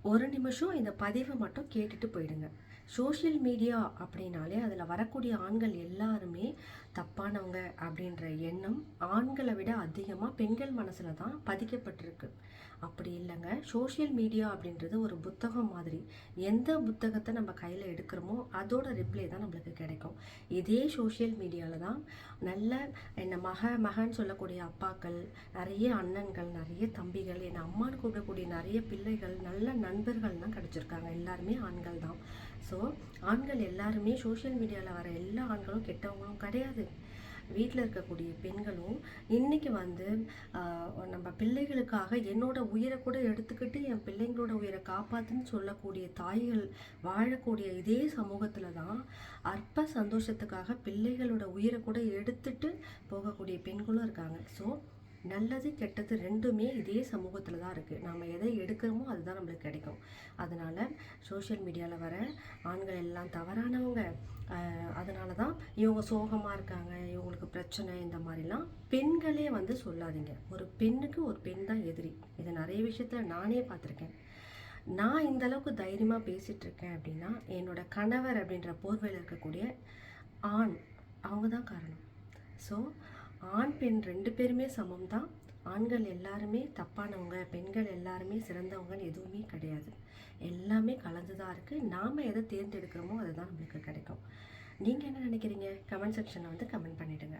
ஒரு நிமிஷம் இந்த பதிவை மட்டும் கேட்டுட்டு போயிடுங்க. சோஷியல் மீடியா அப்படின்னாலே அதில் வரக்கூடிய ஆண்கள் எல்லாருமே தப்பானவங்க அப்படின்ற எண்ணம் ஆண்களை விட அதிகமாக பெண்கள் மனசில் தான் பதிக்கப்பட்டிருக்கு. அப்படி இல்லைங்க. சோஷியல் மீடியா அப்படின்றது ஒரு புத்தகம் மாதிரி. எந்த புத்தகத்தை நம்ம கையில் எடுக்கிறோமோ அதோட ரிப்ளை தான் நம்மளுக்கு கிடைக்கும். இதே சோஷியல் மீடியாவில் தான் நல்ல என்னை மகன்னு சொல்லக்கூடிய அப்பாக்கள், நிறைய அண்ணன்கள், நிறைய தம்பிகள், என்னை அம்மான்னு கூப்பிடக்கூடிய நிறைய பிள்ளைகள், நல்ல நண்பர்கள் தான் கிடச்சிருக்காங்க. எல்லாருமே ஆண்கள் தான். ஸோ ஆண்கள் எல்லாருமே சோஷியல் மீடியாவில் வர எல்லா ஆண்களும் கெட்டவங்களும் கிடையாது. வீட்டில் இருக்கக்கூடிய பெண்களும் இன்றைக்கி நம்ம பிள்ளைகளுக்காக என்னோட உயிரை கூட எடுத்துக்கிட்டு என் பிள்ளைங்களோட உயிரை காப்பாற்றுன்னு சொல்லக்கூடிய தாய்கள் வாழக்கூடிய இதே சமூகத்தில் தான் அற்ப சந்தோஷத்துக்காக பிள்ளைகளோட உயிரை கூட எடுத்துட்டு போகக்கூடிய பெண்களும் இருக்காங்க. ஸோ நல்லது கெட்டது ரெண்டுமே இதே சமூகத்தில் தான் இருக்குது. நாம் எதை எடுக்கிறோமோ அதுதான் நம்மளுக்கு கிடைக்கும். அதனால் சோஷியல் மீடியாவில் வர ஆண்கள் எல்லாம் தவறானவங்க. அதனால தான் இவங்க சோகமாக இருக்காங்க, இவங்களுக்கு பிரச்சனை, இந்த மாதிரிலாம் பெண்களே சொல்லாதீங்க. ஒரு பெண்ணுக்கு ஒரு பெண் தான் எதிரி. இதை நிறைய விஷயத்தில் நானே பார்த்துருக்கேன். நான் இந்த அளவுக்கு தைரியமாக பேசிகிட்டு இருக்கேன் அப்படின்னா என்னோட கணவர் அப்படின்ற போர்வையில் இருக்கக்கூடிய ஆண், அவங்க தான் காரணம். ஸோ ஆண் பெண் ரெண்டு பேருமே சமம் தான். ஆண்கள் எல்லாருமே தப்பானவங்க, பெண்கள் எல்லாருமே சிறந்தவங்கன்னு எதுவுமே கிடையாது. எல்லாமே கலந்து தான் இருக்குது. நாம் எதை தேர்ந்தெடுக்கிறோமோ அதுதான் நம்மளுக்கு கிடைக்கும். நீங்கள் என்ன நினைக்கிறீங்க? கமெண்ட் செக்ஷனில் கமெண்ட் பண்ணிவிடுங்க.